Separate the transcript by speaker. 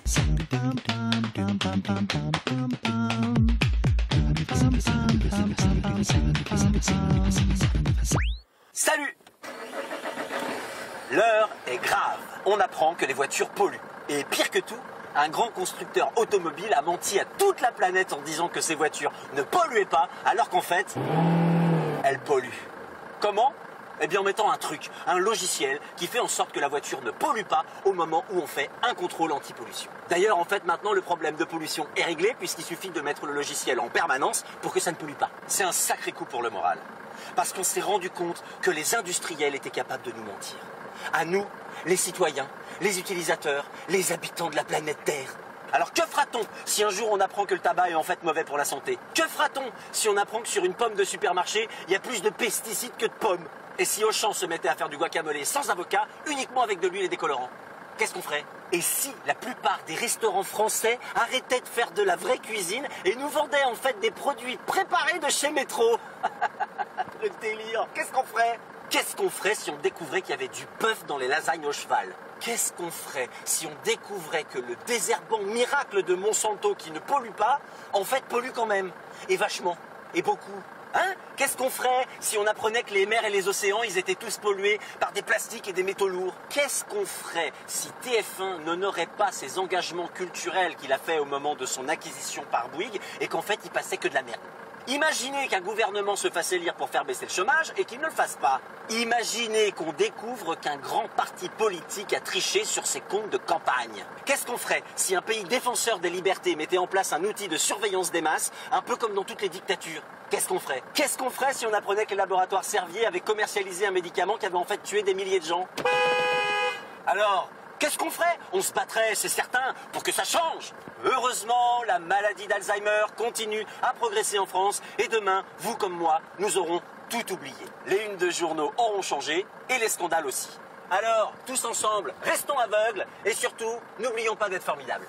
Speaker 1: Salut! L'heure est grave. On apprend que les voitures polluent. Et pire que tout, un grand constructeur automobile a menti à toute la planète en disant que ces voitures ne polluaient pas, alors qu'en fait, elles polluent. Comment ? Eh bien en mettant un truc, un logiciel qui fait en sorte que la voiture ne pollue pas au moment où on fait un contrôle anti-pollution. D'ailleurs, en fait, maintenant, le problème de pollution est réglé puisqu'il suffit de mettre le logiciel en permanence pour que ça ne pollue pas. C'est un sacré coup pour le moral. Parce qu'on s'est rendu compte que les industriels étaient capables de nous mentir. À nous, les citoyens, les utilisateurs, les habitants de la planète Terre. Alors que fera-t-on si un jour on apprend que le tabac est en fait mauvais pour la santé? Que fera-t-on si on apprend que sur une pomme de supermarché, il y a plus de pesticides que de pommes? Et si Auchan se mettait à faire du guacamole sans avocat, uniquement avec de l'huile et des colorants? Qu'est-ce qu'on ferait? Et si la plupart des restaurants français arrêtaient de faire de la vraie cuisine et nous vendaient en fait des produits préparés de chez Métro? Le délire. Qu'est-ce qu'on ferait? Qu'est-ce qu'on ferait si on découvrait qu'il y avait du bœuf dans les lasagnes au cheval? Qu'est-ce qu'on ferait si on découvrait que le désherbant miracle de Monsanto qui ne pollue pas, en fait pollue quand même? Et vachement. Et beaucoup. Hein? Qu'est-ce qu'on ferait si on apprenait que les mers et les océans, ils étaient tous pollués par des plastiques et des métaux lourds? Qu'est-ce qu'on ferait si TF1 n'honorait pas ses engagements culturels qu'il a fait au moment de son acquisition par Bouygues et qu'en fait il passait que de la merde? Imaginez qu'un gouvernement se fasse élire pour faire baisser le chômage et qu'il ne le fasse pas. Imaginez qu'on découvre qu'un grand parti politique a triché sur ses comptes de campagne. Qu'est-ce qu'on ferait si un pays défenseur des libertés mettait en place un outil de surveillance des masses, un peu comme dans toutes les dictatures? Qu'est-ce qu'on ferait? Qu'est-ce qu'on ferait si on apprenait que les laboratoires Servier avaient commercialisé un médicament qui avait en fait tué des milliers de gens? Alors, qu'est-ce qu'on ferait? On se battrait, c'est certain, pour que ça change. Heureusement, la maladie d'Alzheimer continue à progresser en France et demain, vous comme moi, nous aurons tout oublié. Les unes de journaux auront changé et les scandales aussi. Alors, tous ensemble, restons aveugles et surtout, n'oublions pas d'être formidables.